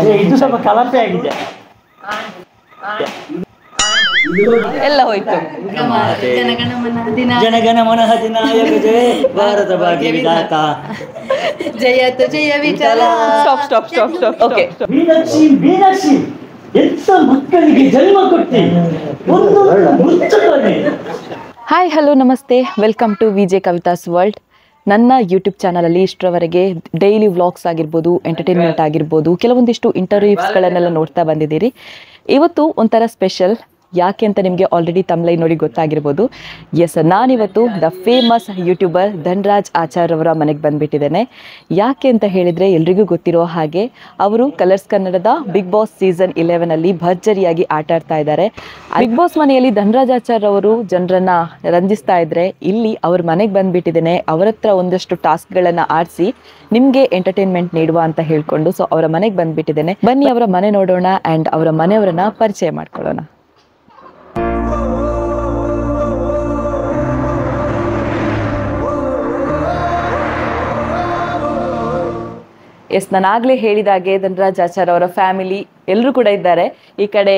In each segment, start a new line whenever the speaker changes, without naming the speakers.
ಇದು ಸ್ವಲ್ಪ ಕಳಪೆ ಆಗಿದೆ,
ಎಲ್ಲ ಹೋಯ್ತು.
ಜನಗಣಮನ ಅಧಿನಾಯಕ ಜಯ ಭಾರತ ಭಾಗ್ಯ ವಿಧಾತ
ಜಯತು ಜಯ ವಿಠಲ.
ಸ್ಟಾಪ್. ಓಕೆ,
ಮೀನಾಕ್ಷಿ ಎಂತ ಮಕ್ಕಳಿಗೆ ಜನ್ಮ ಕೊಟ್ಟಿ.
ಹಾಯ್, ಹಲೋ, ನಮಸ್ತೆ, welcome to VJ Kavitha's world. ನನ್ನ ಯೂಟ್ಯೂಬ್ ಚಾನಲಲ್ಲಿ ಇಷ್ಟರವರೆಗೆ ಡೈಲಿ ವ್ಲಾಗ್ಸ್ ಆಗಿರ್ಬೋದು, ಎಂಟರ್ಟೈನ್ಮೆಂಟ್ ಆಗಿರ್ಬೋದು, ಕೆಲವೊಂದಿಷ್ಟು ಇಂಟರ್ವ್ಯೂಸ್ಗಳನ್ನೆಲ್ಲ ನೋಡ್ತಾ ಬಂದಿದ್ದೀರಿ. ಇವತ್ತು ಒಂಥರ ಸ್ಪೆಷಲ್. ಯಾಕೆ ಅಂತ ನಿಮಗೆ ಆಲ್ರೆಡಿ ತಮ್ಲೈ ನೋಡಿ ಗೊತ್ತಾಗಿರ್ಬೋದು. ಎಸ್, ನಾನಿವತ್ತು the famous YouTuber Dhanraj Achar ಅವರ ಮನೆಗೆ ಬಂದುಬಿಟ್ಟಿದ್ದೇನೆ. ಯಾಕೆ ಅಂತ ಹೇಳಿದರೆ, ಎಲ್ರಿಗೂ ಗೊತ್ತಿರೋ ಹಾಗೆ ಅವರು ಕಲರ್ಸ್ ಕನ್ನಡದ ಬಿಗ್ ಬಾಸ್ ಸೀಸನ್ 11ಅಲ್ಲಿ ಭರ್ಜರಿಯಾಗಿ ಆಟ ಆಡ್ತಾ ಇದ್ದಾರೆ. ಬಿಗ್ ಬಾಸ್ ಮನೆಯಲ್ಲಿ ಧನ್ರಾಜ್ ಆಚಾರ್ ಅವರು ಜನರನ್ನು ರಂಜಿಸ್ತಾ ಇದ್ದರೆ, ಇಲ್ಲಿ ಅವ್ರ ಮನೆಗೆ ಬಂದುಬಿಟ್ಟಿದ್ದೇನೆ. ಅವರ ಹತ್ರ ಒಂದಷ್ಟು ಟಾಸ್ಕ್ಗಳನ್ನು ಆಡಿಸಿ ನಿಮಗೆ ಎಂಟರ್ಟೈನ್ಮೆಂಟ್ ನೀಡುವ ಅಂತ ಹೇಳಿಕೊಂಡು ಸೊ ಅವರ ಮನೆಗೆ ಬಂದುಬಿಟ್ಟಿದ್ದೇನೆ. ಬನ್ನಿ ಅವರ ಮನೆ ನೋಡೋಣ ಆ್ಯಂಡ್ ಅವರ ಮನೆಯವರನ್ನ ಪರಿಚಯ ಮಾಡ್ಕೊಳ್ಳೋಣ. ಎಸ್, ನಾನಾಗಲೇ ಹೇಳಿದಾಗೆ ಧನ್ರಾಜ್ ಆಚಾರ್ ಅವರ ಫ್ಯಾಮಿಲಿ ಎಲ್ಲರೂ ಕೂಡ ಇದ್ದಾರೆ. ಈ ಕಡೆ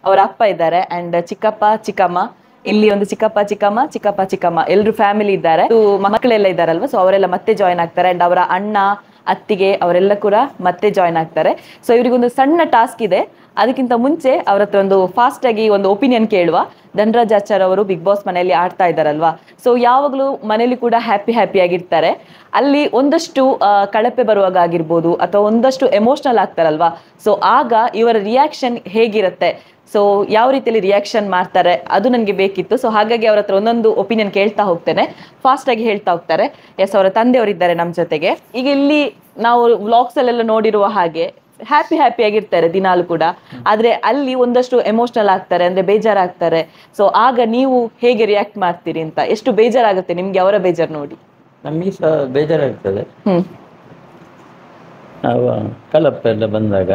ಅವರ ಅಪ್ಪ ಇದ್ದಾರೆ ಆ್ಯಂಡ್ ಚಿಕ್ಕಪ್ಪ ಚಿಕ್ಕಮ್ಮ, ಇಲ್ಲಿ ಒಂದು ಚಿಕ್ಕಪ್ಪ ಚಿಕ್ಕಮ್ಮ ಎಲ್ಲರೂ ಫ್ಯಾಮಿಲಿ ಇದ್ದಾರೆ. ಮಕ್ಕಳೆಲ್ಲ ಇದ್ದಾರಲ್ವ, ಸೊ ಅವರೆಲ್ಲ ಮತ್ತೆ ಜಾಯ್ನ್ ಆಗ್ತಾರೆ. ಆ್ಯಂಡ್ ಅವರ ಅಣ್ಣ ಅತ್ತಿಗೆ ಅವರೆಲ್ಲ ಕೂಡ ಮತ್ತೆ ಜಾಯ್ನ್ ಆಗ್ತಾರೆ. ಸೊ ಇವರಿಗೊಂದು ಸಣ್ಣ ಟಾಸ್ಕ್ ಇದೆ. ಅದಕ್ಕಿಂತ ಮುಂಚೆ ಅವ್ರ ಹತ್ರ ಒಂದು ಫಾಸ್ಟಾಗಿ ಒಂದು ಒಪಿನಿಯನ್ ಕೇಳುವ. ಧನ್ರಾಜ್ ಆಚಾರ್ ಅವರು ಬಿಗ್ ಬಾಸ್ ಮನೆಯಲ್ಲಿ ಆಡ್ತಾ ಇದ್ದಾರಲ್ವಾ, ಸೊ ಯಾವಾಗಲೂ ಮನೇಲಿ ಕೂಡ ಹ್ಯಾಪಿಯಾಗಿರ್ತಾರೆ. ಅಲ್ಲಿ ಒಂದಷ್ಟು ಕಳಪೆ ಬರುವಾಗ ಆಗಿರ್ಬೋದು ಅಥವಾ ಒಂದಷ್ಟು ಎಮೋಷ್ನಲ್ ಆಗ್ತಾರಲ್ವಾ, ಸೊ ಆಗ ಇವರ ರಿಯಾಕ್ಷನ್ ಹೇಗಿರುತ್ತೆ, ಸೊ ಯಾವ ರೀತಿಯಲ್ಲಿ ರಿಯಾಕ್ಷನ್ ಮಾಡ್ತಾರೆ ಅದು ನನಗೆ ಬೇಕಿತ್ತು. ಸೊ ಹಾಗಾಗಿ ಅವ್ರ ಹತ್ರ ಒಂದೊಂದು ಒಪಿನಿಯನ್ ಕೇಳ್ತಾ ಹೋಗ್ತೇನೆ, ಫಾಸ್ಟಾಗಿ ಹೇಳ್ತಾ ಹೋಗ್ತಾರೆ. ಎಸ್, ಅವರ ತಂದೆಯವರಿದ್ದಾರೆ ನಮ್ಮ ಜೊತೆಗೆ. ಈಗ ಇಲ್ಲಿ ನಾವು ವ್ಲಾಗ್ಸಲ್ಲೆಲ್ಲ ನೋಡಿರುವ ಹಾಗೆ ಹ್ಯಾಪಿಯಾಗಿರ್ತಾರೆ ದಿನಾಲು ಕೂಡ, ಆದರೆ ಅಲ್ಲಿ ಒಂದಷ್ಟು ಎಮೋಷ್ನಲ್ ಆಗ್ತಾರೆ, ಅಂದರೆ ಬೇಜಾರಾಗ್ತಾರೆ. ಸೊ ಆಗ ನೀವು ಹೇಗೆ ರಿಯಾಕ್ಟ್ ಮಾಡ್ತೀರಿ ಅಂತ, ಎಷ್ಟು ಬೇಜಾರಾಗುತ್ತೆ ನಿಮ್ಗೆ ಅವರ ಬೇಜಾರು ನೋಡಿ?
ನಮಗೆ ಸಹ ಬೇಜಾರಾಗ್ತದೆ ಕಲಪೆಲ್ಲ ಬಂದಾಗ.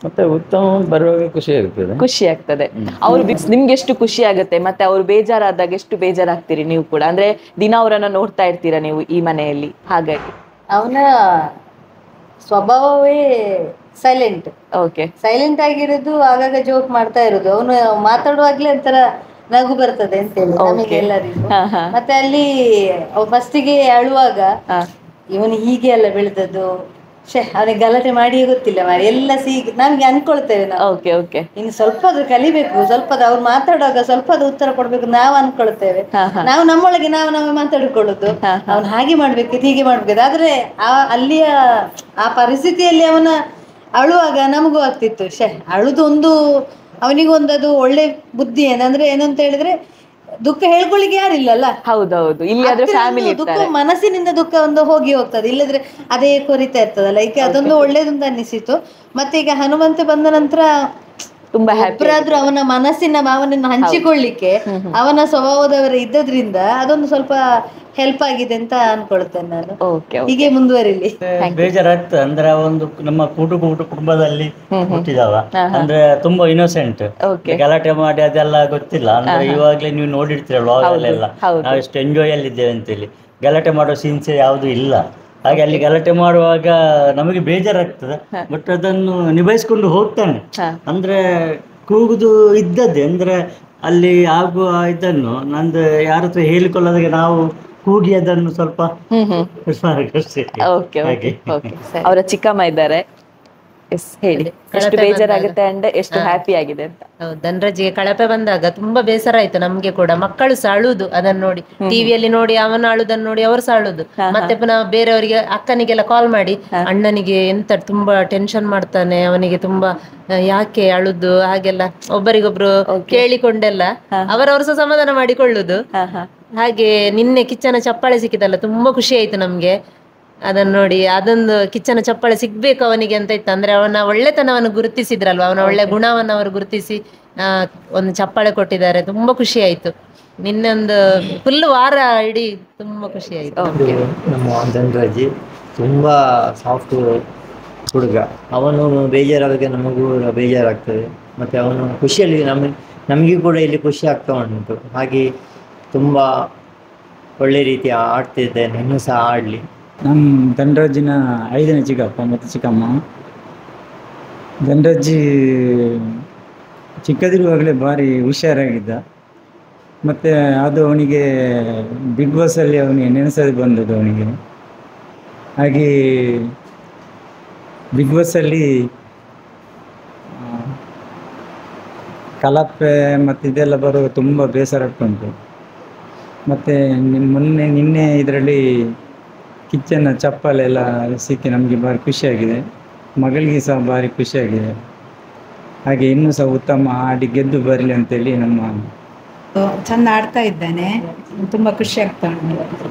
ಮತ್ತೆ ಉತ್ತಮ ಬರುವಾಗ ಖುಷಿ ಆಗ್ತದೆ.
ಅವ್ರು ನಿಮ್ಗೆ ಎಷ್ಟು ಖುಷಿ ಆಗುತ್ತೆ, ಮತ್ತೆ ಅವ್ರು ಬೇಜಾರಾದಾಗ ಎಷ್ಟು ಬೇಜಾರಾಗ್ತೀರಿ ನೀವು ಕೂಡ? ಅಂದ್ರೆ ದಿನ ಅವರನ್ನ ನೋಡ್ತಾ ಇರ್ತೀರಾ ನೀವು ಈ ಮನೆಯಲ್ಲಿ, ಹಾಗಾಗಿ
ಅವನ ಸ್ವಭಾವವೇ ಸೈಲೆಂಟ್.
ಓಕೆ,
ಸೈಲೆಂಟ್ ಆಗಿರೋದು, ಆಗಾಗ ಜೋಕ್ ಮಾಡ್ತಾ ಇರೋದು. ಅವನು ಮಾತಾಡುವಾಗ್ಲೇ ಒಂಥರ ನಗು ಬರ್ತದೆ ಅಂತ ಹೇಳಿ ನಮಗೆ ಎಲ್ಲರಿಗೂ. ಮತ್ತೆ ಅಲ್ಲಿ ಫಸ್ಟಿಗೆ ಅಳುವಾಗ ಇವನು ಹೀಗೆ ಅಲ್ಲ ಬೆಳೆದದ್ದು, ಅವನಿಗೆ ಗಲಾಟೆ ಮಾಡಿಯೇ ಗೊತ್ತಿಲ್ಲ ಮಾರಿ, ಎಲ್ಲ ನಮ್ಗೆ ಅನ್ಕೊಳ್ತೇವೆ ನಾವು.
ಓಕೆ,
ಇನ್ನು ಸ್ವಲ್ಪ ಅದು ಕಲಿಬೇಕು, ಸ್ವಲ್ಪ ಅವ್ರು ಮಾತಾಡುವಾಗ ಸ್ವಲ್ಪ ಅದು ಉತ್ತರ ಕೊಡ್ಬೇಕು ನಾವು ಅನ್ಕೊಳ್ತೇವೆ. ನಾವು ನಮ್ಮೊಳಗೆ ನಾವು ಮಾತಾಡಿಕೊಳ್ಳುದು, ಅವ್ನು ಹಾಗೆ ಮಾಡ್ಬೇಕು ಹೀಗೆ ಮಾಡ್ಬೇಕು. ಆದ್ರೆ ಅಲ್ಲಿಯ ಆ ಪರಿಸ್ಥಿತಿಯಲ್ಲಿ ಅವನ ಅಳುವಾಗ ನಮಗೂ ಆಗ್ತಿತ್ತು, ಅಳುದು ಒಂದು ಅವನಿಗೊಂದು ಅದು ಒಳ್ಳೆ ಬುದ್ಧಿ ಏನಂದ್ರೆ ಏನಂತ ಹೇಳಿದ್ರೆ, ದುಃಖ ಹೇಳ್ಕೊಳ್ಳಿಕ್ಕೆ ಯಾರಿಲ್ಲಲ್ಲ.
ಹೌದೌದು, ಇಲ್ಲಿ ಆದ್ರೆ ಫ್ಯಾಮಿಲಿ
ದುಃಖ ಮನಸ್ಸಿನಿಂದ ದುಃಖ ಒಂದು ಹೋಗಿ ಹೋಗ್ತದೆ, ಇಲ್ಲದ್ರೆ ಅದೇ ಕೊರಿತಾ ಇರ್ತದಲ್ಲ. ಈಗ ಅದೊಂದು ಒಳ್ಳೇದಂತ ಅನ್ನಿಸಿತು. ಮತ್ತೆ ಈಗ ಹನುಮಂತ ಬಂದ ನಂತರ
ತುಂಬಾ
ಒಬ್ಬರಾದ್ರೂ ಅವನ ಮನಸ್ಸಿನ ಭಾವನೆಯನ್ನು ಹಂಚಿಕೊಳ್ಳಿಕ್ಕೆ ಅವನ ಸ್ವಭಾವದವರ ಇದ್ದದ್ರಿಂದ ಅದೊಂದು ಸ್ವಲ್ಪ ಹೆಲ್ಪ್ ಆಗಿದೆ ಅಂತ ಅನ್ಕೊಳ್ತೇನೆ ನಾನು. ಹೀಗೆ ಮುಂದುವರಿಲಿ.
ಬೇಜಾರಾಗ್ತದೆ ಅಂದ್ರೆ ಒಂದು ನಮ್ಮ ಕುಟುಂಬದಲ್ಲಿ ಹುಟ್ಟಿದವ ಅಂದ್ರೆ ತುಂಬಾ ಇನ್ನೋಸೆಂಟ್, ಗಲಾಟೆ ಮಾಡಿ ಅದೆಲ್ಲ ಗೊತ್ತಿಲ್ಲ. ಅಂದ್ರೆ ಇವಾಗ್ಲೇ ನೀವು ನೋಡಿರ್ತೀರ ವ್ಲಾಗಲ್ಲೆಲ್ಲ ನಾವು ಎಷ್ಟು ಎಂಜಾಯ್ ಅಲ್ಲಿ ಇದ್ದೇವೆ ಅಂತೇಳಿ. ಗಲಾಟೆ ಮಾಡೋ ಸೀನ್ಸ್ ಯಾವುದು ಇಲ್ಲ. ಹಾಗೆ ಅಲ್ಲಿ ಗಲಾಟೆ ಮಾಡುವಾಗ ನಮಗೆ ಬೇಜಾರಾಗ್ತದೆ, ಬಟ್ ಅದನ್ನು ನಿಭಾಯಿಸ್ಕೊಂಡು ಹೋಗ್ತಾನೆ. ಅಂದ್ರೆ ಕೂಗುದು ಇದ್ದದ್ದೇ, ಅಂದ್ರೆ ಅಲ್ಲಿ ಆಗುವ ಇದನ್ನು ನಂದು ಯಾರ ಹತ್ರ ಹೇಳಿಕೊಳ್ಳೋದಕ್ಕೆ ನಾವು ಕೂಗಿ ಅದನ್ನು ಸ್ವಲ್ಪ
ಅವರ ಚಿಕ್ಕಮ್ಮ ಇದ್ದಾರೆ. ಹೇಳಿ, ಎಷ್ಟು ಬೇಜಾರಾಗುತ್ತೆ ಅಂಡ್ ಎಷ್ಟು ಹ್ಯಾಪಿ ಆಗಿದೆ ಅಂತ.
ಧನ್ರಾಜ್ಗೆ ಕಳಪೆ ಬಂದಾಗ ತುಂಬಾ ಬೇಸರ ಆಯ್ತು ನಮ್ಗೆ ಕೂಡ. ಮಕ್ಕಳು ಸಹ ಅಳುದು ಅದನ್ನ ನೋಡಿ, ಟಿವಿಯಲ್ಲಿ ನೋಡಿ ಅವನ ಅಳುದನ್ನು ನೋಡಿ ಅವರು ಸಹ ಅಳುದು. ಮತ್ತೆ ಪುನಃ ಬೇರೆಯವರಿಗೆ ಅಕ್ಕನಿಗೆಲ್ಲ ಕಾಲ್ ಮಾಡಿ, ಅಣ್ಣನಿಗೆ ಎಂತ ತುಂಬಾ ಟೆನ್ಷನ್ ಮಾಡ್ತಾನೆ, ಅವನಿಗೆ ತುಂಬಾ ಯಾಕೆ ಅಳುದು ಹಾಗೆಲ್ಲ ಒಬ್ಬರಿಗೊಬ್ರು ಕೇಳಿಕೊಂಡೆಲ್ಲ ಅವರವರು ಸಹ ಸಮಾಧಾನ ಮಾಡಿಕೊಳ್ಳುದು. ಹಾಗೆ ನಿನ್ನೆ ಕಿಚ್ಚನ ಚಪ್ಪಾಳೆ ಸಿಕ್ಕಿದಲ್ಲ, ತುಂಬಾ ಖುಷಿ ಆಯ್ತು ನಮ್ಗೆ ಅದನ್ನ ನೋಡಿ. ಅದೊಂದು ಕಿಚ್ಚನ ಚಪ್ಪಾಳೆ ಸಿಗ್ಬೇಕು ಅವನಿಗೆ ಅಂತ ಇತ್ತು. ಅಂದ್ರೆ ಅವನ ಒಳ್ಳೆತನವನ್ನು ಗುರುತಿಸಿದ್ರಲ್ವ, ಅವನ ಒಳ್ಳೆ ಗುಣವನ್ನು ಅವರು ಗುರುತಿಸಿ ಒಂದು ಚಪ್ಪಾಳೆ ಕೊಟ್ಟಿದ್ದಾರೆ. ತುಂಬಾ ಖುಷಿ ಆಯ್ತು. ನಿನ್ನೊಂದು ಫುಲ್ ವಾರ ಇಡೀ ತುಂಬಾ ಖುಷಿ ಆಯ್ತು.
ನಮ್ಮ ಧನ್ರಾಜ್ ತುಂಬಾ ಸಾಫ್ಟ್ ಹುಡುಗ. ಅವನು ಬೇಜಾರಾದಾಗ ನಮಗೂ ಬೇಜಾರಾಗ್ತದೆ, ಮತ್ತು ಅವನು ಖುಷಿಯಲ್ಲಿ ನಮಗೂ ಕೂಡ ಇಲ್ಲಿ ಖುಷಿ ಆಗ್ತಾ ಉಂಟು. ಹಾಗೆ ತುಂಬ ಒಳ್ಳೆ ರೀತಿ ಆಡ್ತಿದ್ದೇನೆ, ಇನ್ನೂ ಸಹ ಆಡಲಿ.
ನಮ್ಮ ಧನ್ರಾಜಿನ 5ನೇ ಚಿಕ್ಕಪ್ಪ ಮತ್ತು ಚಿಕ್ಕಮ್ಮ ಧನರಾಜ್ ಚಿಕ್ಕದಿರುವಾಗಲೇ ಭಾರಿ ಹುಷಾರಾಗಿದ್ದ. ಮತ್ತು ಅದು ಅವನಿಗೆ ಬಿಗ್ ಬಾಸಲ್ಲಿ ಅವನಿಗೆ ನೆನೆಸೋದು ಬಂದದ್ದು ಅವನಿಗೆ. ಹಾಗೆ ಬಿಗ್ ಬಾಸಲ್ಲಿ ಕಲಪೆ ಮತ್ತು ಇದೆಲ್ಲ ಬರುವಾಗ ತುಂಬ ಬೇಸರ ಆಗ್ತುಂಟು. ಮತ್ತು ನಿನ್ನೆ ಇದರಲ್ಲಿ ಕಿಚ್ಚನ ಚಪ್ಪಲೆಲ್ಲ ಸಿಕ್ಕಿ ನಮಗೆ ಭಾರಿ ಖುಷಿಯಾಗಿದೆ. ಮಗಳಿಗೆ ಸಹ ಭಾರಿ ಖುಷಿಯಾಗಿದೆ. ಹಾಗೆ ಇನ್ನೂ ಸಹ ಉತ್ತಮ ಆಡಿ ಗೆದ್ದು ಬರಲಿ ಅಂತೇಳಿ ನಮ್ಮ
ಚಂದ ಆಡ್ತಾ ಇದ್ದಾನೆ, ತುಂಬ ಖುಷಿ ಆಗ್ತಾ ಉಂಟು.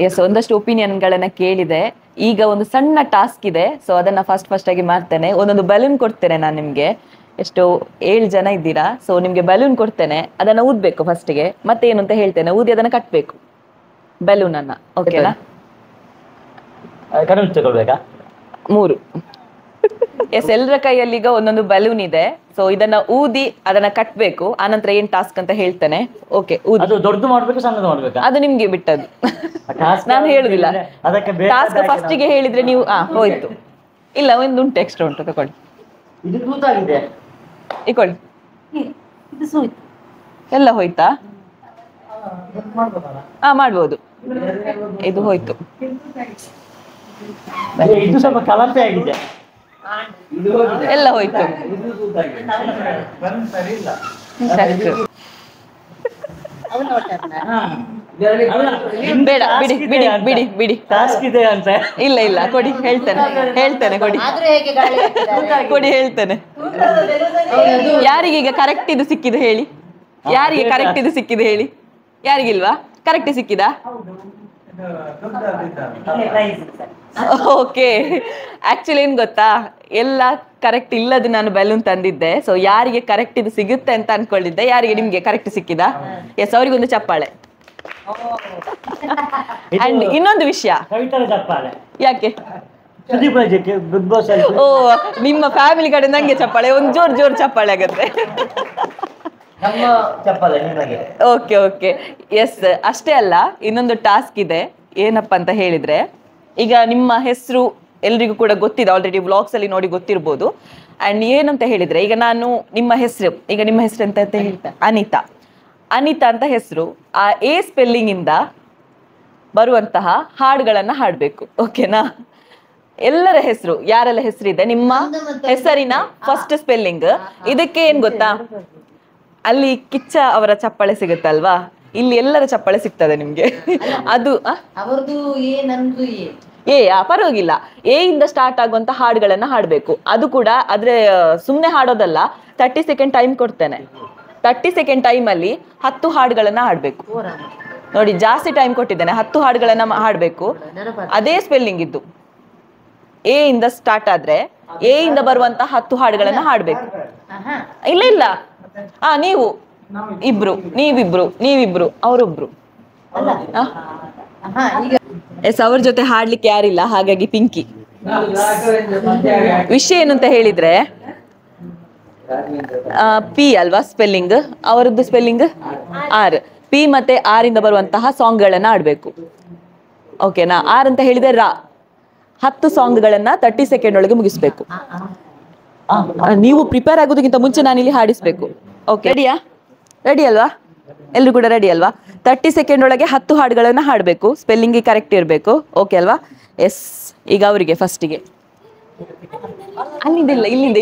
ಎಸ್, ಒಂದಷ್ಟು ಒಪಿನಿಯನ್ಗಳನ್ನ ಕೇಳಿದೆ. ಈಗ ಒಂದು ಸಣ್ಣ ಟಾಸ್ಕ್ ಇದೆ, ಸೊ ಅದನ್ನ ಫಸ್ಟ್ ಆಗಿ ಮಾಡ್ತೇನೆ. ಒಂದೊಂದು ಬಲೂನ್ ಕೊಡ್ತೇನೆ ನಾನು ನಿಮ್ಗೆ. ಎಷ್ಟು 7 ಜನ ಇದ್ದೀರಾ, ಸೊ ನಿಮ್ಗೆ ಬಲೂನ್ ಕೊಡ್ತೇನೆ, ಅದನ್ನ ಊದ್ಬೇಕು ಫಸ್ಟ್ಗೆ. ಮತ್ತೆ ಏನು ಅಂತ ಹೇಳ್ತೇನೆ, ಊದಿ ಅದನ್ನ ಕಟ್ಬೇಕು ಬಲೂನ್ ಅನ್ನ. ಓಕೆನಾ?
ತಗೊಳ್ಬೇಕಾ?
3. ಎಸ್, ಎಲ್ಲರ ಕೈಯಲ್ಲಿ ಈಗ ಒಂದೊಂದು ಬಲೂನ್ ಇದೆ. ಸೊ ಇದನ್ನ ಊದಿ ಅದನ್ನ ಕಟ್ಬೇಕು. ಆನಂತರ ಏನ್ ಟಾಸ್ಕ್ ಅಂತ ಹೇಳ್ತೇನೆ. ಓಕೆ, ಊದಿ.
ಅದು ದೊಡ್ಡದು ಮಾಡ್ಬೇಕು ಸಣ್ಣದು ಮಾಡ್ಬೇಕಾ?
ಅದು ನಿಮ್ಗೆ ಬಿಟ್ಟದ್ದು, ನಾನು ಹೇಳುದಿಲ್ಲ. ಟಾಸ್ಕ್ ಫಸ್ಟಿಗೆ ಹೇಳಿದ್ರೆ ನೀವು ಹೋಯ್ತು. ಇಲ್ಲ, ಒಂದು ಉಂಟು, ಎಕ್ಸ್ಟ್ರಾ ಉಂಟು, ತಗೊಳ್ಳಿ.
ಇದು ತೂತಾಗಿದೆ.
ಇಕೊಳ್ಳಿ. ಎಲ್ಲ ಹೋಯ್ತಾ? ಮಾಡ್ಬೋದು. ಇದು ಹೋಯ್ತು.
ಇದು ಸ್ವಲ್ಪ ಕಲಪೆ ಆಗಿದೆ.
ಎಲ್ಲ ಹೋಯ್ತು. ಬೇಡ, ಬಿಡಿ ಬಿಡಿ ಬಿಡಿ ಬಿಡಿ.
ಟಾಸ್ಕ್ ಇದೆ ಅಂತ.
ಇಲ್ಲ ಕೊಡಿ, ಹೇಳ್ತೇನೆ ಕೊಡಿ ಕೊಡಿ, ಹೇಳ್ತೇನೆ. ಯಾರಿಗೆ ಈಗ ಕರೆಕ್ಟ್ ಇದು ಸಿಕ್ಕಿದೆ ಹೇಳಿ? ಯಾರಿಗೆ ಕರೆಕ್ಟ್ ಇದು ಸಿಕ್ಕಿದೆ ಹೇಳಿ? ಯಾರಿಗಿಲ್ವಾ? ಕರೆಕ್ಟ್ ಸಿಕ್ಕಿದಾ? ಓಕೆ. ಆಕ್ಚುಲಿ ಏನ್ ಗೊತ್ತಾ, ಎಲ್ಲ ಕರೆಕ್ಟ್ ಇಲ್ಲದು ನಾನು ಬಲೂನ್ ತಂದಿದ್ದೆ. ಸೊ ಯಾರಿಗೆ ಕರೆಕ್ಟ್ ಇದು ಸಿಗುತ್ತೆ ಅಂತ ಅನ್ಕೊಂಡಿದ್ದೆ. ಯಾರಿಗೆ ನಿಮ್ಗೆ ಕರೆಕ್ಟ್ ಸಿಕ್ಕಿದಾ? ಎಸ್, ಅವರಿಗೊಂದು ಚಪ್ಪಾಳೆ. ಅಂಡ್ ಇನ್ನೊಂದು ವಿಷಯ,
ಚಪ್ಪಾಳೆ
ಯಾಕೆ?
ಬಿಗ್ ಬಾಸ್
ಓ, ನಿಮ್ಮ ಫ್ಯಾಮಿಲಿ ಕಡೆ ನಂಗೆ ಚಪ್ಪಾಳೆ, ಒಂದು ಜೋರ್ ಚಪ್ಪಾಳೆ ಆಗತ್ತೆ. ಓಕೆ. ಎಸ್, ಅಷ್ಟೇ ಅಲ್ಲ, ಇನ್ನೊಂದು ಟಾಸ್ಕ್ ಇದೆ. ಏನಪ್ಪ ಅಂತ ಹೇಳಿದ್ರೆ, ಈಗ ನಿಮ್ಮ ಹೆಸರು ಎಲ್ರಿಗೂ ಕೂಡ ಗೊತ್ತಿದೆ, ಆಲ್ರೆಡಿ ವ್ಲಾಗ್ಸ್ ಅಲ್ಲಿ ನೋಡಿ ಗೊತ್ತಿರ್ಬೋದು. ಅಂಡ್ ಏನಂತ ಹೇಳಿದ್ರೆ, ಈಗ ನಾನು ನಿಮ್ಮ ಹೆಸರು ಎಂತ ಹೇಳ್ತಾ, ಅನಿತಾ ಅಂತ ಹೆಸರು. ಆ ಎ ಸ್ಪೆಲ್ಲಿಂಗ್ ಇಂದ ಬರುವಂತಹ ಹಾಡುಗಳನ್ನ ಹಾಡ್ಬೇಕು. ಓಕೆನಾ? ಎಲ್ಲರ ಹೆಸರು, ಯಾರೆಲ್ಲ ಹೆಸರಿದೆ ನಿಮ್ಮ ಹೆಸರಿನ ಫಸ್ಟ್ ಸ್ಪೆಲ್ಲಿಂಗ್. ಇದಕ್ಕೆ ಏನ್ ಗೊತ್ತಾ, ಅಲ್ಲಿ ಕಿಚ್ಚ ಅವರ ಚಪ್ಪಾಳೆ ಸಿಗುತ್ತಲ್ವಾ, ಇಲ್ಲಿ ಎಲ್ಲರ ಚಪ್ಪಾಳೆ ಸಿಗ್ತದೆ ನಿಮ್ಗೆ. ಅದು ಪರವಾಗಿಲ್ಲ. ಎ ಇಂದ ಸ್ಟಾರ್ಟ್ ಆಗುವಂತ ಹಾಡುಗಳನ್ನ ಹಾಡ್ಬೇಕು. ಅದು ಕೂಡ ಆದ್ರೆ ಸುಮ್ನೆ ಹಾಡೋದಲ್ಲ, 30 ಸೆಕೆಂಡ್ ಟೈಮ್ ಕೊಡ್ತೇನೆ. 30 ಸೆಕೆಂಡ್ ಟೈಮ್ ಅಲ್ಲಿ 10 ಹಾಡುಗಳನ್ನ ಹಾಡ್ಬೇಕು. ನೋಡಿ, ಜಾಸ್ತಿ ಟೈಮ್ ಕೊಟ್ಟಿದ್ದೇನೆ. 10 ಹಾಡುಗಳನ್ನ ಹಾಡ್ಬೇಕು. ಅದೇ ಸ್ಪೆಲ್ಲಿಂಗ್ ಇದ್ದು ಎ ಇಂದ ಸ್ಟಾರ್ಟ್ ಆದ್ರೆ ಎ ಇಂದ ಬರುವಂತ 10 ಹಾಡುಗಳನ್ನ ಹಾಡ್ಬೇಕು. ಇಲ್ಲ, ನೀವು ನೀವಿಬ್ರು ಅವರೊಬ್ರು. ಎಸ್, ಅವ್ರ ಜೊತೆ ಹಾಡ್ಲಿಕ್ಕೆ ಯಾರಿಲ್ಲ, ಹಾಗಾಗಿ ಪಿಂಕಿ. ವಿಷಯ ಏನು ಅಂತ ಹೇಳಿದ್ರೆ, ಪಿ ಅಲ್ವಾ ಸ್ಪೆಲ್ಲಿಂಗ್, ಅವರದ್ದು ಸ್ಪೆಲ್ಲಿಂಗ್ ಆರ್. ಪಿ ಮತ್ತೆ ಆರ್ ಇಂದ ಬರುವಂತಹ ಸಾಂಗ್ ಗಳನ್ನ ಆಡ್ಬೇಕು. ಓಕೆನಾ? ಆರ್ ಅಂತ ಹೇಳಿದ್ರೆ ರಾ. 10 ಸಾಂಗ್ಗಳನ್ನ 30 ಸೆಕೆಂಡ್ ಒಳಗೆ ಮುಗಿಸ್ಬೇಕು. ನೀವು ಪ್ರಿಪೇರ್ ಆಗೋದಕ್ಕಿಂತ ಮುಂಚೆ ನಾನಿಲ್ಲಿ ಹಾಡಿಸ್ಬೇಕು. ಓಕೆ, ರೆಡಿ ಅಲ್ವಾ? ಎಲ್ರು ಕೂಡ ರೆಡಿ ಅಲ್ವಾ? 30 ಸೆಕೆಂಡ್ ಒಳಗೆ 10 ಹಾಡುಗಳನ್ನ ಹಾಡ್ಬೇಕು. ಸ್ಪೆಲ್ಲಿಂಗ್ ಕರೆಕ್ಟ್ ಇರ್ಬೇಕು. ಓಕೆ ಅಲ್ವಾ? ಎಸ್, ಈಗ ಅವರಿಗೆ ಫಸ್ಟಿಗೆ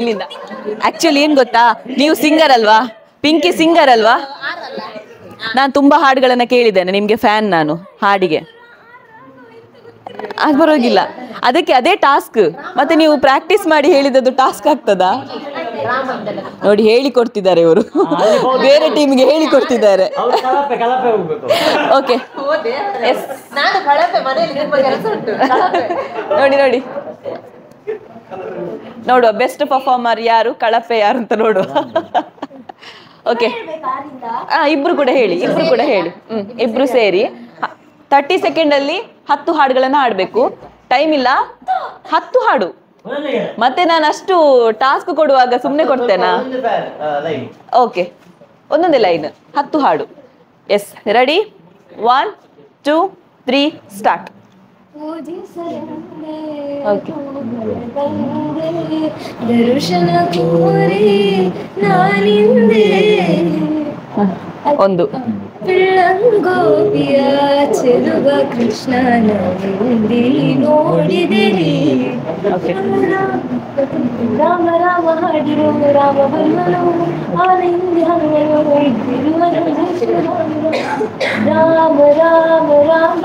ಇಲ್ಲಿಂದ. ಆಕ್ಚುಲಿ ಏನ್ ಗೊತ್ತಾ, ನೀವು ಸಿಂಗರ್ ಅಲ್ವಾ, ಪಿಂಕಿ ಸಿಂಗರ್ ಅಲ್ವಾ? ನಾನು ತುಂಬಾ ಹಾಡುಗಳನ್ನ ಕೇಳಿದ್ದೇನೆ, ನಿಮ್ಗೆ ಫ್ಯಾನ್ ನಾನು ಹಾಡಿಗೆ. ಅದು ಪರವಾಗಿಲ್ಲ, ಅದಕ್ಕೆ ಅದೇ ಟಾಸ್ಕ್. ಮತ್ತೆ ನೀವು ಪ್ರಾಕ್ಟೀಸ್ ಮಾಡಿ ಹೇಳಿದದ್ದು ಟಾಸ್ಕ್ ಆಗ್ತದಾ? ನೋಡಿ, ಹೇಳಿಕೊಡ್ತಿದ್ದಾರೆ ಇವರು, ಬೇರೆ ಟೀಮ್ಗೆ ಹೇಳಿಕೊಡ್ತಿದ್ದಾರೆ. ಓಕೆ, ನೋಡಿ ನೋಡುವ ಬೆಸ್ಟ್ ಪರ್ಫಾರ್ಮರ್ ಯಾರು, ಕಳಪೆ ಯಾರು ಅಂತ ನೋಡುವ. ಓಕೆ, ಇಬ್ರು ಕೂಡ ಹೇಳಿ. ಇಬ್ರು ಸೇರಿ 30 ಸೆಕೆಂಡ್ ಅಲ್ಲಿ 10 ಹಾಡುಗಳನ್ನ ಹಾಡ್ಬೇಕು. ಟೈಮ್ ಇಲ್ಲ, 10 ಹಾಡು. ಮತ್ತೆ ನಾನು ಅಷ್ಟು ಟಾಸ್ಕ್ ಕೊಡುವಾಗ ಸುಮ್ಮನೆ ಕೊಡ್ತೇನಾ? ಓಕೆ, ಒಂದೊಂದೇ ಲೈನ್, 10 ಹಾಡು. Yes, ready? 1 2 3 ಸ್ಟಾರ್ಟ್.
ದರ್ಶನ ಕೋರಿ ನಾನಿಂದೆ
ಒಂದು
ಗೋಪಿಯ ಚೆಲುವ ಕೃಷ್ಣನ ನೋಡಿದಿರಿ ರಾಮ ರಾಮ ಹಾಡಿರು ರಾಮ ಬಲ್ಲನು ಅವನ ಹಿಂದೆ ಹನುಮನು ರಾಮ ರಾಮ ರಾಮ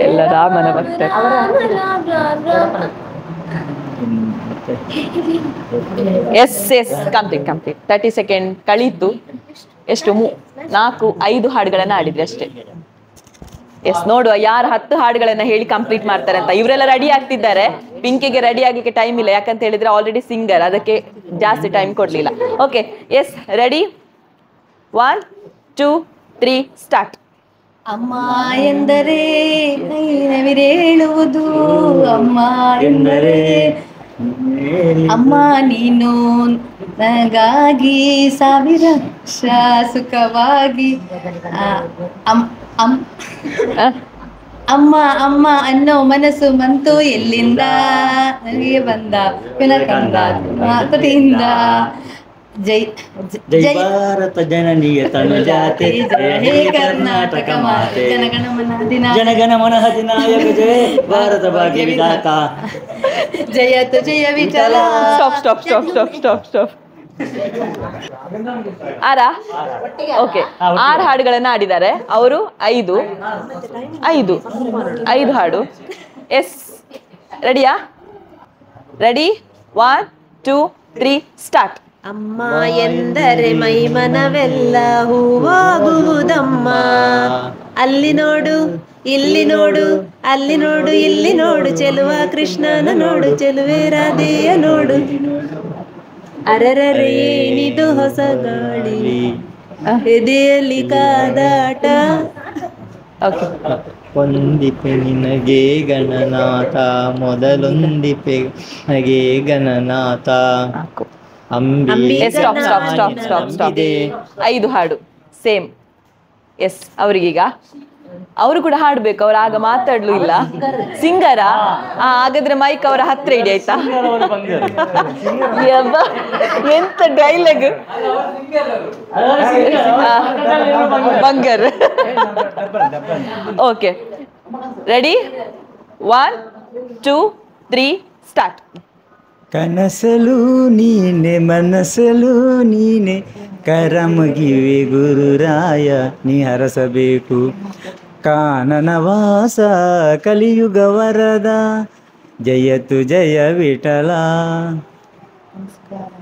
ಎಲ್ಲ ರಾಮನ ಭಕ್ತರು. ಎಸ್ ಎಸ್ ಕಂಪ್ಲೀಟ್ 30 ಸೆಕೆಂಡ್ ಕಳೀತು. ಎಷ್ಟು 4-5 ಹಾಡುಗಳನ್ನ ಆಡಿದ್ರಿ ಅಷ್ಟೇ. ಎಸ್, ನೋಡುವ ಯಾರು 10 ಹಾಡುಗಳನ್ನ ಹೇಳಿ ಕಂಪ್ಲೀಟ್ ಮಾಡ್ತಾರೆ ಅಂತ. ಇವರೆಲ್ಲ ರೆಡಿ ಆಗ್ತಿದ್ದಾರೆ. ಪಿಂಕಿಗೆ ರೆಡಿ ಆಗ್ಲಿಕ್ಕೆ ಟೈಮ್ ಇಲ್ಲ, ಯಾಕಂತ ಹೇಳಿದ್ರೆ ಆಲ್ರೆಡಿ ಸಿಂಗರ್, ಅದಕ್ಕೆ ಜಾಸ್ತಿ ಟೈಮ್ ಕೊಡ್ಲಿಲ್ಲ. Okay, yes, ready, 1 2 3 start.
ಅಮ್ಮ ಎಂದರೆ ನವಿರೇಳುವುದು, ಅಮ್ಮ ಎಂದರೆ ಅಮ್ಮ ನೀನು ನನಗಾಗಿ ಸಾವಿರ ವರ್ಷ ಸುಖವಾಗಿ ಅಮ್ಮ ಅಮ್ಮ ಅನ್ನೋ ಮನಸ್ಸು ಬಂತು ಎಲ್ಲಿಂದ, ನನಗೆ ಬಂದ ವಿನಕಂದ ಮಾತುದಿಂದ. ಜೈ
ಜೈ ಭಾರತ ಜನನೀಯ ತನುಜಾತೆ, ಹೇ ಕರ್ನಾಟಕ ಮಾತೆ, ಜನಗಣಮನ ಅಧಿನಾಯಕ, ಜಯ ಭಾರತ ಭಾಗ್ಯ ವಿಧಾತ,
ಜಯತು ಜಯ ವಿಠಲ.
ಸ್ಟಾಪ್. ಓಕೆ, 6 ಹಾಡುಗಳನ್ನ ಆಡಿದ್ದಾರೆ ಅವರು. 5 ಹಾಡು. ಎಸ್, ರೆಡಿಯಾ? Ready, 1 2 3 start.
ಅಮ್ಮ ಎಂದರೆ ಮೈಮನವೆಲ್ಲ ಹೂವಾಗುವುದಮ್ಮ, ಅಲ್ಲಿ ನೋಡು ಇಲ್ಲಿ ನೋಡು ಅಲ್ಲಿ ನೋಡು ಇಲ್ಲಿ ನೋಡು, ಚೆಲುವ ಕೃಷ್ಣನ ನೋಡು ಚೆಲುವೆ ರಾಧೆಯ ನೋಡು, ಅರರರೆ ಏನಿದು ಹೊಸ ಗಾಳಿ ಎದೆಯಲ್ಲಿ ಕಾದಾಟ.
ಒಂದಿಪೆ ನಿನಗೆ ಗಣನಾಥ, ಮೊದಲೊಂದಿಪೆ ನನಗೆ ಗಣನಾಥ,
ಸ್ಟಾಪ್. 5 ಹಾಡು ಸೇಮ್. ಎಸ್, ಅವ್ರಿಗೀಗ ಅವರು ಕೂಡ ಹಾಡ್ಬೇಕು. ಅವ್ರು ಆಗ ಮಾತಾಡ್ಲು ಇಲ್ಲ. ಸಿಂಗರಾ? ಹಾಗಾದ್ರೆ ಮೈಕ್ ಅವರ ಹತ್ರ ಇಡಿ ಆಯ್ತಾ? ಎಂತ dialogue banger. Okay, ready, 1 2 3 start.
ಕನಸಲು ನೀನೆ ಮನಸಲು ನೀನೆ, ಕರಮಗಿವೆ ಗುರುರಾಯ ನೀ ಹರಸಬೇಕು, ಕಾನನವಾಸ ಕಲಿಯುಗ ವರದ, ಜಯತು ಜಯ ವಿಠಲ,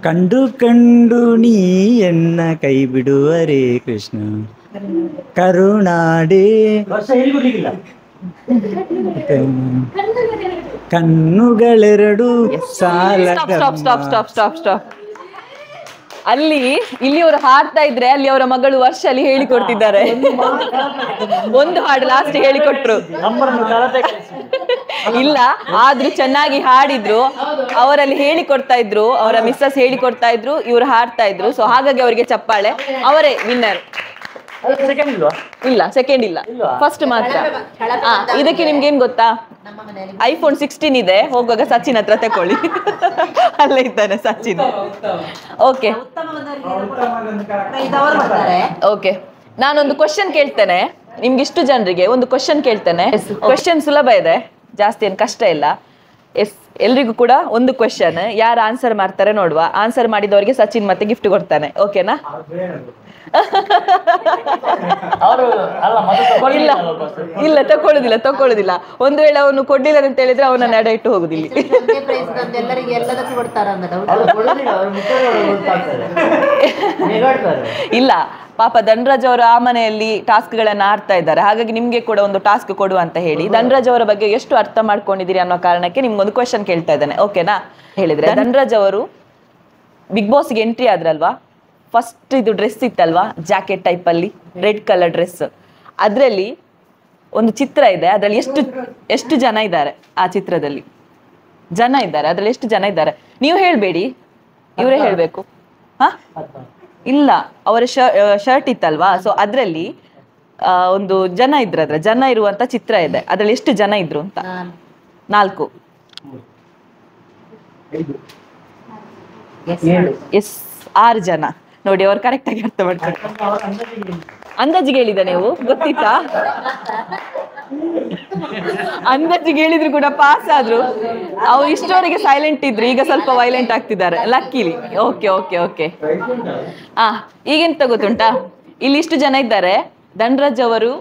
ಕಂಡು ಕಂಡು ನೀ ಎನ್ನ ಕೈ ಬಿಡುವರೇ ಕೃಷ್ಣ, ಕರುಣಾಡೆ ಕಣ್ಣುಗಳೆರಡು ಸಾಲ.
ಸ್ಟಾಪ್. ಇಲ್ಲಿ ಅವರು ಹಾಡ್ತಾ ಇದ್ರೆ ಅಲ್ಲಿ ಅವರ ಮಗಳು ವರ್ಷ ಅಲ್ಲಿ ಹೇಳಿಕೊಡ್ತಿದ್ದಾರೆ. ಒಂದು ಹಾಡು ಲಾಸ್ಟ್ ಹೇಳಿಕೊಟ್ರು. ಇಲ್ಲ, ಆದ್ರೂ ಚೆನ್ನಾಗಿ ಹಾಡಿದ್ರು. ಅವರಲ್ಲಿ ಹೇಳಿಕೊಡ್ತಾ ಇದ್ರು, ಅವರ ಮಿಸ್ಸಸ್ ಹೇಳಿಕೊಡ್ತಾ ಇದ್ರು, ಇವ್ರು ಹಾಡ್ತಾ ಇದ್ರು. ಸೊ ಹಾಗಾಗಿ ಅವರಿಗೆ ಚಪ್ಪಾಳೆ. ಅವರೇ ವಿನ್ನರ್. ಇಲ್ಲ, ಸೆಕೆಂಡ್ ಇಲ್ಲ, ಫಸ್ಟ್ ಮಾತ್ರ. ಇದಕ್ಕೆ ನಿಮ್ಗೆ ಏನ್ ಗೊತ್ತಾ, iPhone 16 ಇದೆ. ಹೋಗುವಾಗ ಸಚಿನ್ ಹತ್ರ ತಕೊಳ್ಳಿ, ಅಲ್ಲೇ ಇದ್ದಾನೆ ಸಚಿನ್. ಓಕೆ, ನಾನೊಂದು ಕ್ವಶನ್ ಕೇಳ್ತೇನೆ ನಿಮ್ಗೆ. ಇಷ್ಟು ಜನರಿಗೆ ಒಂದು ಕ್ವಶನ್ ಕೇಳ್ತೇನೆ. ಕ್ವಶನ್ ಸುಲಭ ಇದೆ, ಜಾಸ್ತಿ ಏನು ಕಷ್ಟ ಇಲ್ಲ. ಎಸ್, ಎಲ್ರಿಗೂ ಕೂಡ ಒಂದು ಕ್ವಶನ್. ಯಾರು ಆನ್ಸರ್ ಮಾಡ್ತಾರೆ ನೋಡುವ. ಆನ್ಸರ್ ಮಾಡಿದವರಿಗೆ ಸಚಿನ್ ಮತ್ತೆ ಗಿಫ್ಟ್ ಕೊಡ್ತಾನೆ. ಓಕೆನಾ? ಇಲ್ಲ, ತಕೊಳ್ಳುದಿಲ್ಲ. ಒಂದು ವೇಳೆ ಅವನು ಕೊಡ್ಲಿಲ್ಲ ಅಂತ ಹೇಳಿದ್ರೆ ಅವನನ್ನ ಎಡೆ ಇಟ್ಟು ಹೋಗುದಿಲ್ಲ. ಇಲ್ಲ, ಪಾಪ ಧನರಾಜ್ ಅವರು ಆ ಮನೆಯಲ್ಲಿ ಟಾಸ್ಕ್ ಗಳನ್ನ ಆಡ್ತಾ ಇದ್ದಾರೆ. ಹಾಗಾಗಿ ನಿಮ್ಗೆ ಕೂಡ ಒಂದು ಟಾಸ್ಕ್ ಕೊಡುವ ಅಂತ ಹೇಳಿ ಧನರಾಜ್ ಅವರ ಬಗ್ಗೆ ಎಷ್ಟು ಅರ್ಥ ಮಾಡ್ಕೊಂಡಿದ್ದೀರಿ ಅನ್ನೋ ಕಾರಣಕ್ಕೆ ನಿಮ್ಗೊಂದು ಕ್ವಶನ್ ಕೇಳ್ತಾ ಇದ್ದಾನೆ. ಓಕೆನಾ? ಹೇಳಿದ್ರೆ ಧನರಾಜ್ ಅವರು ಬಿಗ್ ಬಾಸ್ಗೆ ಎಂಟ್ರಿ ಆದ್ರಲ್ವಾ, ಫಸ್ಟ್ ಇದು ಡ್ರೆಸ್ ಇತ್ತಲ್ವಾ, ಜಾಕೆಟ್ ಟೈಪ್ ಅಲ್ಲಿ ರೆಡ್ ಕಲರ್ ಡ್ರೆಸ್. ಅದರಲ್ಲಿ ಒಂದು ಚಿತ್ರ ಇದೆ. ಅದರಲ್ಲಿ ಎಷ್ಟು ಜನ ಇದ್ದಾರೆ ಆ ಚಿತ್ರದಲ್ಲಿ? ಅದ್ರಲ್ಲಿ ಎಷ್ಟು ಜನ ಇದ್ದಾರೆ? ನೀವು ಹೇಳ್ಬೇಡಿ, ಇವರೇ ಹೇಳ್ಬೇಕು. ಇಲ್ಲ, ಅವರ ಶರ್ಟ್ ಇತ್ತಲ್ವಾ, ಸೊ ಅದರಲ್ಲಿ ಒಂದು ಜನ ಇದ್ರು, ಜನ ಇರುವಂತ ಚಿತ್ರ ಇದೆ, ಅದ್ರಲ್ಲಿ ಎಷ್ಟು ಜನ ಇದ್ರು ಅಂತ? 4. ಎಸ್ 6 ಜನ. ನೋಡಿ ಅವ್ರು ಕರೆಕ್ಟ್ ಆಗಿ ಅರ್ಥ ಮಾಡ್ತಾರೆ. ಅಂದಾಜಿಗೆ ಹೇಳಿದ ನೀವು, ಗೊತ್ತಿತ್ತಾ? ಅಂದಾಜಿಗೆ ಹೇಳಿದ್ರು ಕೂಡ ಪಾಸ್ ಆದ್ರು. ಅವ್ರು ಇಷ್ಟವರೆಗೆ ಸೈಲೆಂಟ್ ಇದ್ರು, ಈಗ ಸ್ವಲ್ಪ ವೈಲೆಂಟ್ ಆಗ್ತಿದ್ದಾರೆ ಲಕ್ಕಿಲಿ. Okay okay okay. ಈಗೆಂತ ಗೊತ್ತುಂಟಾ, ಇಲ್ಲಿ ಇಷ್ಟು ಜನ ಇದ್ದಾರೆ. ಧನ್ರಾಜ್ ಅವರು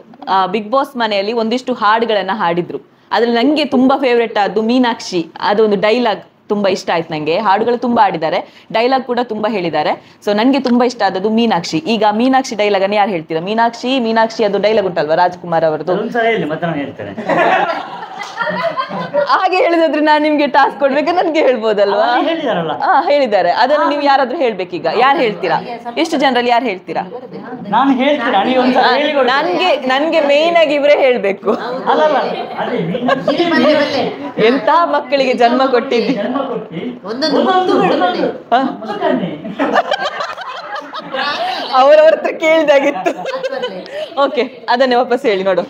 ಬಿಗ್ ಬಾಸ್ ಮನೆಯಲ್ಲಿ ಒಂದಿಷ್ಟು ಹಾಡುಗಳನ್ನ ಹಾಡಿದ್ರು. ಅದ್ರಲ್ಲಿ ನಂಗೆ ತುಂಬಾ ಫೇವ್ರೆಟ್ ಆದ್ದು ಮೀನಾಕ್ಷಿ, ಅದೊಂದು ಡೈಲಾಗ್ ತುಂಬಾ ಇಷ್ಟ ಆಯ್ತು ನಂಗೆ. ಹಾಡುಗಳು ತುಂಬಾ ಆಡಿದ್ದಾರೆ, ಡೈಲಾಗ್ ಕೂಡ ತುಂಬಾ ಹೇಳಿದ್ದಾರೆ. ಸೊ ನನ್ಗೆ ತುಂಬಾ ಇಷ್ಟ ಆದದ್ದು ಮೀನಾಕ್ಷಿ. ಈಗ ಮೀನಾಕ್ಷಿ ಡೈಲಾಗ್ ಅನ್ನು ಯಾರು ಹೇಳ್ತೀರಾ? ಮೀನಾಕ್ಷಿ ಮೀನಾಕ್ಷಿ ಅದು ಡೈಲಾಗ್ ಉಂಟಲ್ವಾ ರಾಜ್ಕುಮಾರ್ ಅವರದ್ದು, ಹಾಗೆ ಹೇಳಿದ್ರೆ ನಾನು ನಿಮ್ಗೆ ಟಾಸ್ಕ್ ಕೊಡ್ಬೇಕು, ನನ್ಗೆ ಹೇಳ್ಬೋದಲ್ವಾ? ಹೇಳಿದ್ದಾರೆ, ಅದನ್ನು ನೀವು ಯಾರಾದ್ರೂ ಹೇಳ್ಬೇಕೀಗ. ಯಾರು ಹೇಳ್ತೀರಾ? ಎಷ್ಟು ಜನರಲ್ಲಿ ಯಾರು ಹೇಳ್ತೀರಾ? ನನ್ಗೆ ಮೇನ್ ಆಗಿ ಇವ್ರೆ ಹೇಳ್ಬೇಕು. ಎಂತ ಮಕ್ಕಳಿಗೆ ಜನ್ಮ ಕೊಟ್ಟಿದ್ದಿ. ಅವರವ್ರ ಹತ್ರ ಕೇಳಿದಾಗಿತ್ತು. ಓಕೆ, ಅದನ್ನೇ ವಾಪಸ್ ಹೇಳಿ ನೋಡು.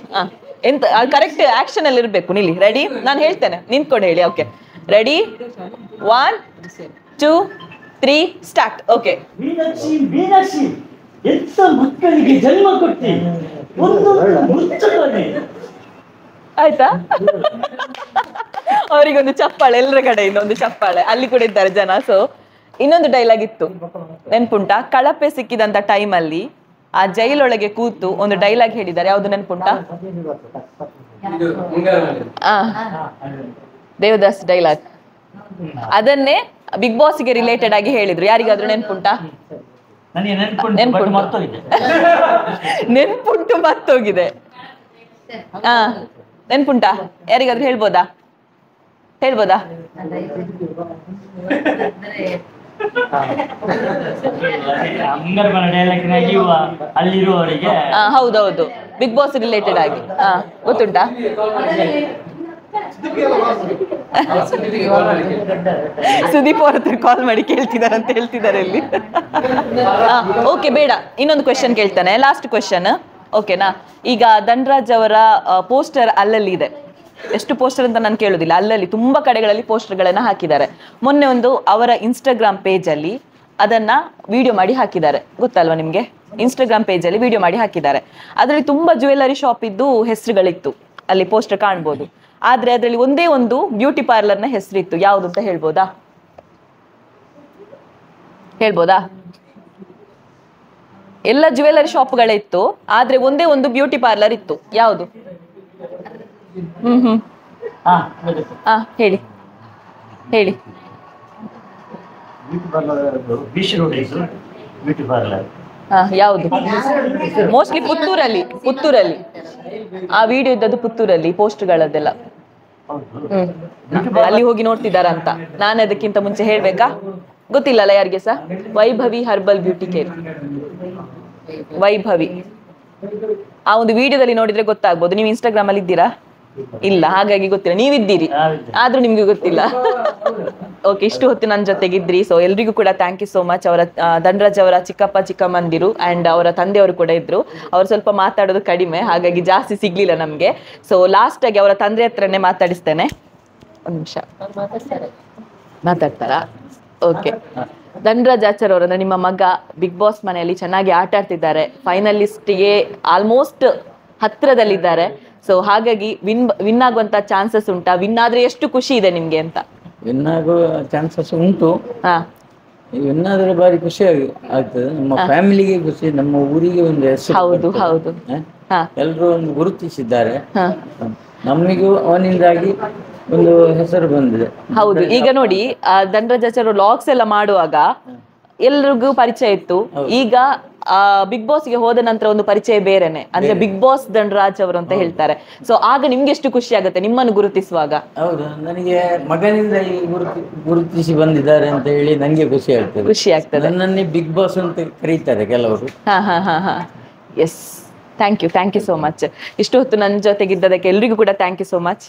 ಎಂತ ಕರೆಕ್ಟ್ ಆಕ್ಷನ್ ಅಲ್ಲಿ ಇರ್ಬೇಕು. ನಿಲ್ಲಿ, ರೆಡಿ? ನಾನು ಹೇಳ್ತೇನೆ, ನಿಂತ್ಕೊಂಡು ಹೇಳಿ. Okay, ready? 1 2 3 ಸ್ಟಾರ್ಟ್. ಓಕೆ. ಆಯ್ತಾ? ಅವರಿಗೊಂದು ಚಪ್ಪಾಳೆ, ಎಲ್ಲರ ಕಡೆಯಿಂದ ಒಂದು ಚಪ್ಪಾಳೆ. ಅಲ್ಲಿ ಕೂಡ ಇದ್ದಾರೆ ಜನ. ಸೊ ಇನ್ನೊಂದು ಡೈಲಾಗ್ ಇತ್ತು, ನೆನ್ಪುಂಟಾ? ಕಳಪೆ ಸಿಕ್ಕಿದಂತ ಟೈಮಲ್ಲಿ ಆ ಜೈಲೊಳಗೆ ಕೂತು ಒಂದು ಡೈಲಾಗ್ ಹೇಳಿದ್ದಾರೆ. ಯಾವ್ದು ನೆನ್ಪುಂಟಾ? ದೇವದಾಸ್ ಡೈಲಾಗ್. ಅದನ್ನೇ ಬಿಗ್ ಬಾಸ್ಗೆ ರಿಲೇಟೆಡ್ ಆಗಿ ಹೇಳಿದ್ರು. ಯಾರಿಗಾದ್ರೂ ನೆನ್ಪುಂಟಾ? ನೆನ್ಪುಂಟು ಮತ್ತೋಗಿದೆ. ನೆನ್ಪುಂಟಾ? ಯಾರಿಗಾದ್ರೂ ಹೇಳ್ಬೋದಾ? ಹೌದೌದು, ಬಿಗ್ ಬಾಸ್ ರಿಲೇಟೆಡ್ ಆಗಿ. ಗೊತ್ತುಂಟಾ? ಸುದೀಪ್ ಅವ್ರ ಹತ್ರ ಕಾಲ್ ಮಾಡಿ ಕೇಳ್ತಿದಾರೆ ಅಂತ ಹೇಳ್ತಿದ್ದಾರೆ ಇಲ್ಲಿ. ಓಕೆ, ಬೇಡ, ಇನ್ನೊಂದು ಕ್ವೆಶನ್ ಕೇಳ್ತಾನೆ, ಲಾಸ್ಟ್ ಕ್ವೆಶನ್. ಓಕೆನಾ? ಈಗ ಧನ್ರಾಜ್ ಅವರ ಪೋಸ್ಟರ್ ಅಲ್ಲಲ್ಲಿ ಇದೆ. ಎಷ್ಟು ಪೋಸ್ಟರ್ ಅಂತ ನಾನು ಕೇಳುದಿಲ್ಲ, ಅಲ್ಲಲ್ಲಿ ತುಂಬಾ ಕಡೆಗಳಲ್ಲಿ ಪೋಸ್ಟರ್ಗಳನ್ನ ಹಾಕಿದ್ದಾರೆ. ಮೊನ್ನೆ ಒಂದು ಅವರ ಇನ್ಸ್ಟಾಗ್ರಾಮ್ ಪೇಜ್ ಅಲ್ಲಿ ಅದನ್ನ ವಿಡಿಯೋ ಮಾಡಿ ಹಾಕಿದ್ದಾರೆ. ಗೊತ್ತಲ್ವಾ ನಿಮ್ಗೆ? ಇನ್ಸ್ಟಾಗ್ರಾಮ್ ಪೇಜ್ ಅಲ್ಲಿ ವಿಡಿಯೋ ಮಾಡಿ ಹಾಕಿದ್ದಾರೆ. ಅದರಲ್ಲಿ ತುಂಬಾ ಜ್ಯುವೆಲ್ಲರಿ ಶಾಪ್ ಇದ್ದು ಹೆಸರುಗಳಿತ್ತು, ಅಲ್ಲಿ ಪೋಸ್ಟರ್ ಕಾಣ್ಬೋದು. ಆದ್ರೆ ಅದರಲ್ಲಿ ಒಂದೇ ಒಂದು ಬ್ಯೂಟಿ ಪಾರ್ಲರ್ನ ಹೆಸರಿತ್ತು. ಯಾವ್ದು ಅಂತ ಹೇಳ್ಬೋದಾ? ಎಲ್ಲ ಜ್ಯುವೆಲ್ಲರಿ ಶಾಪ್ಗಳೇ ಇತ್ತು, ಆದ್ರೆ ಒಂದೇ ಒಂದು ಬ್ಯೂಟಿ ಪಾರ್ಲರ್ ಇತ್ತು. ಯಾವುದು? ಹೇಳಿ. ಯಾವುದು? ಮೋಸ್ಟ್ಲಿ ಪುತ್ತೂರಲ್ಲಿ ಆ ವಿಡಿಯೋ ಇದ್ದದ್ದು ಪುತ್ತೂರಲ್ಲಿ, ಪೋಸ್ಟ್ಗಳದ್ದೆಲ್ಲ. ಅಲ್ಲಿ ಹೋಗಿ ನೋಡ್ತಿದ್ದಾರಂತ. ನಾನು ಅದಕ್ಕಿಂತ ಮುಂಚೆ ಹೇಳ್ಬೇಕಾ? ಗೊತ್ತಿಲ್ಲಲ್ಲ ಯಾರಿಗೆ ಸಹ? Vaibhavi herbal beauty care, Vaibhavi. ಆ ಒಂದು ವಿಡಿಯೋದಲ್ಲಿ ನೋಡಿದ್ರೆ ಗೊತ್ತಾಗ್ಬೋದು. ನೀವು ಇನ್ಸ್ಟಾಗ್ರಾಮ್ ಅಲ್ಲಿ ಇದ್ದೀರಾ? ಇಲ್ಲ, ಹಾಗಾಗಿ ಗೊತ್ತಿಲ್ಲ. ನೀವಿದ್ದೀರಿ, ಆದ್ರೂ ನಿಮ್ಗೆ ಗೊತ್ತಿಲ್ಲ. ಓಕೆ, ಇಷ್ಟು ಹೊತ್ತು ನನ್ನ ಜೊತೆಗಿದ್ರಿ. ಸೊ ಎಲ್ರಿಗೂ ಕೂಡ ಥ್ಯಾಂಕ್ ಯು ಸೋ ಮಚ್. ಅವರ ಧನ್ರಾಜ್ ಅವರ ಚಿಕ್ಕಪ್ಪ ಚಿಕ್ಕಮ್ಮಂದಿರು ಅಂಡ್ ಅವರ ತಂದೆಯವರು ಕೂಡ ಇದ್ರು. ಅವ್ರು ಸ್ವಲ್ಪ ಮಾತಾಡೋದು ಕಡಿಮೆ, ಹಾಗಾಗಿ ಜಾಸ್ತಿ ಸಿಗ್ಲಿಲ್ಲ ನಮ್ಗೆ. ಸೊ ಲಾಸ್ಟ್ ಆಗಿ ಅವರ ತಂದೆ ಹತ್ರನೇ ಮಾತಾಡಿಸ್ತೇನೆ. ಒಂದ್ ನಿಮಿಷ ಮಾತಾಡ್ತಾರಾ? ಓಕೆ. ಧನ್ರಾಜ್ ಆಚಾರ್ ಅವರನ್ನ ನಿಮ್ಮ ಮಗ ಬಿಗ್ ಬಾಸ್ ಮನೆಯಲ್ಲಿ ಚೆನ್ನಾಗಿ ಆಟ ಆಡ್ತಿದ್ದಾರೆ. ಫೈನಲಿಸ್ಟ್ಗೆ ಆಲ್ಮೋಸ್ಟ್ ಹತ್ರದಲ್ಲಿದ್ದಾರೆ. ಸೊ ಹಾಗಾಗಿ ವಿನ್ ಆಗುವಂತ ಚಾನ್ಸಸ್ ಉಂಟಾ? ವಿನ್ ಆದ್ರೆ ಎಷ್ಟು ಖುಷಿ ಇದೆ ನಿಮ್ಗೆ ಅಂತ?
ವಿನ್ ಆಗುವ ಚಾನ್ಸಸ್ ಉಂಟು. ವಿನ್ ಆದ್ರೆ ಬಾರಿ ಖುಷಿ ಆಗ್ತದೆ. ನಮ್ಮ ಫ್ಯಾಮಿಲಿಗೆ ಖುಷಿ, ನಮ್ಮ ಊರಿಗೆ ಒಂದು ಹೆಸರು.
ಹೌದು.
ಎಲ್ರು ಒಂದು ಗುರುತಿಸಿದ್ದಾರೆ. ನಮಗೂ ಅವನಿಂದಾಗಿ ಒಂದು ಹೆಸರು ಬಂದಿದೆ.
ಹೌದು. ಈಗ ನೋಡಿ, ಧನ್ರಾಜ್ ಆಚಾರ್ ವ್ಲಾಗ್ಸ್ ಎಲ್ಲ ಮಾಡುವಾಗ ಎಲ್ರಿಗೂ ಪರಿಚಯ ಇತ್ತು. ಈಗ ಬಿಗ್ ಬಾಸ್ ಗೆ ಹೋದ ನಂತರ ಒಂದು ಪರಿಚಯ ಬೇರೆನೆ, ಅಂದ್ರೆ ಬಿಗ್ ಬಾಸ್ ಧನ್ರಾಜ್ ಅವರು ಅಂತ ಹೇಳ್ತಾರೆ. ಸೊ ಆಗ ನಿಮ್ಗೆ ಎಷ್ಟು ಖುಷಿ ಆಗುತ್ತೆ ನಿಮ್ಮನ್ನು ಗುರುತಿಸುವಾಗ?
ಹೌದು, ನನಗೆ ಮಗನಿಂದ ಗುರುತಿಸಿ ಬಂದಿದ್ದಾರೆ ಅಂತ ಹೇಳಿ ನಂಗೆ ಖುಷಿ ಆಗ್ತದೆ. ನನ್ನನ್ನೇ ಬಿಗ್ ಬಾಸ್ ಅಂತ ಕರೀತಾರೆ ಕೆಲವರು.
Yes, thank you so much. ಇಷ್ಟು ಹೊತ್ತು ನನ್ನ ಜೊತೆಗಿದ್ದದಕ್ಕೆ ಎಲ್ರಿಗೂ ಕೂಡ ಥ್ಯಾಂಕ್ ಯು ಸೋ ಮಚ್.